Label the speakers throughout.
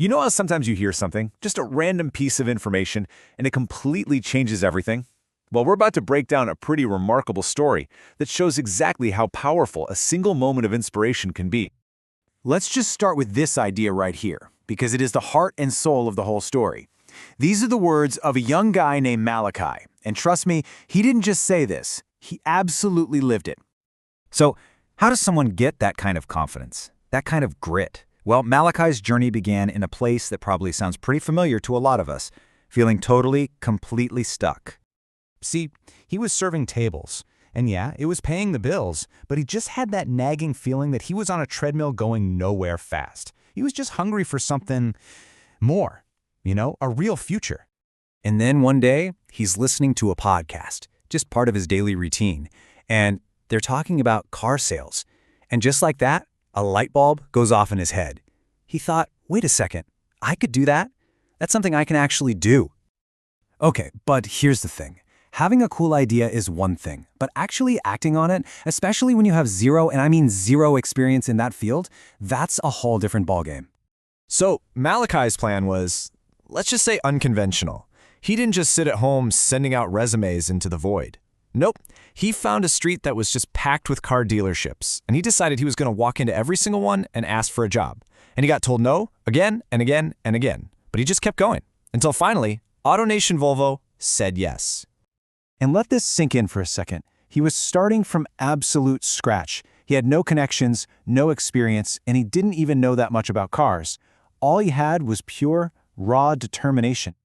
Speaker 1: You know how sometimes you hear something, just a random piece of information, and it completely changes everything? Well, we're about to break down a pretty remarkable story that shows exactly how powerful a single moment of inspiration can be.
Speaker 2: Let's just start with this idea right here, because it is the heart and soul of the whole story. These are the words of a young guy named Malakai, and trust me, he didn't just say this, he absolutely lived it.
Speaker 3: So, how does someone get that kind of confidence, that kind of grit? Well, Malakai's journey began in a place that probably sounds pretty familiar to a lot of us, feeling totally, completely stuck.
Speaker 4: See, he was serving tables, and yeah, it was paying the bills, but he just had that nagging feeling that he was on a treadmill going nowhere fast. He was just hungry for something more, a real future.
Speaker 3: And then one day, he's listening to a podcast, just part of his daily routine, and they're talking about car sales. And just like that, a light bulb goes off in his head. He thought, wait a second, I could do that? That's something I can actually do. Okay, but here's the thing. Having a cool idea is one thing, but actually acting on it, especially when you have zero, and I mean zero experience in that field, that's a whole different ballgame.
Speaker 5: So Malakai's plan was, let's just say, unconventional. He didn't just sit at home sending out resumes into the void. Nope, he found a street that was just packed with car dealerships, and he decided he was going to walk into every single one and ask for a job. And he got told no again and again and again, but he just kept going, until finally, AutoNation Volvo said yes.
Speaker 2: And let this sink in for a second. He was starting from absolute scratch. He had no connections, no experience, and he didn't even know that much about cars. All he had was pure, raw determination.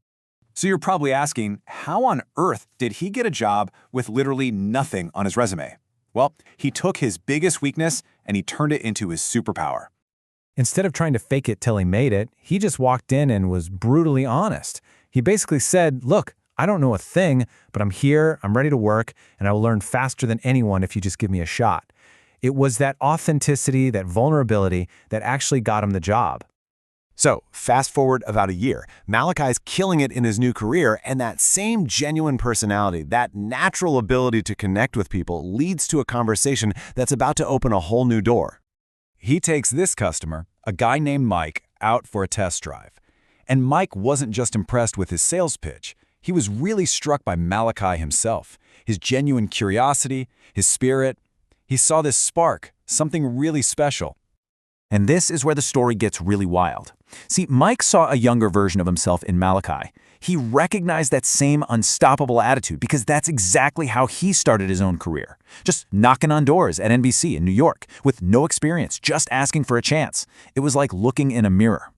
Speaker 1: So you're probably asking, how on earth did he get a job with literally nothing on his resume? Well, he took his biggest weakness and he turned it into his superpower.
Speaker 4: Instead of trying to fake it till he made it, he just walked in and was brutally honest. He basically said, look, I don't know a thing, but I'm here, I'm ready to work, and I will learn faster than anyone if you just give me a shot. It was that authenticity, that vulnerability that actually got him the job.
Speaker 5: So, fast forward about a year, Malakai's killing it in his new career, and that same genuine personality, that natural ability to connect with people leads to a conversation that's about to open a whole new door.
Speaker 3: He takes this customer, a guy named Mike, out for a test drive. And Mike wasn't just impressed with his sales pitch. He was really struck by Malakai himself, his genuine curiosity, his spirit. He saw this spark, something really special.
Speaker 2: And this is where the story gets really wild. See, Mike saw a younger version of himself in Malakai. He recognized that same unstoppable attitude because that's exactly how he started his own career. Just knocking on doors at NBC in New York with no experience, just asking for a chance. It was like looking in a mirror.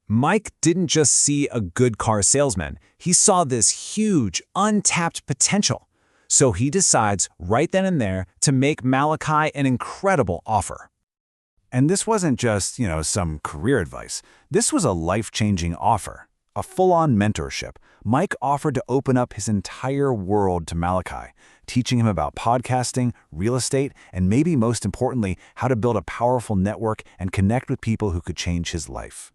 Speaker 3: Mike didn't just see a good car salesman. He saw this huge, untapped potential. So he decides right then and there to make Malakai an incredible offer.
Speaker 2: And this wasn't just, some career advice. This was a life-changing offer, a full-on mentorship. Mike offered to open up his entire world to Malakai, teaching him about podcasting, real estate, and maybe most importantly, how to build a powerful network and connect with people who could change his life.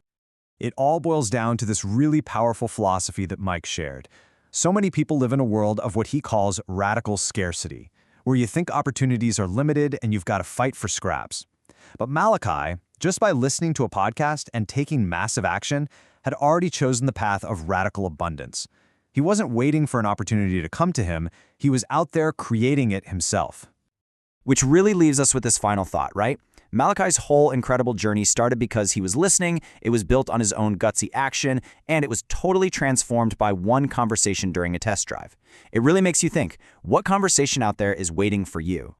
Speaker 4: It all boils down to this really powerful philosophy that Mike shared. So many people live in a world of what he calls radical scarcity, where you think opportunities are limited and you've got to fight for scraps. But Malakai, just by listening to a podcast and taking massive action, had already chosen the path of radical abundance. He wasn't waiting for an opportunity to come to him, he was out there creating it himself.
Speaker 3: Which really leaves us with this final thought, right? Malakai's whole incredible journey started because he was listening, it was built on his own gutsy action, and it was totally transformed by one conversation during a test drive. It really makes you think, what conversation out there is waiting for you?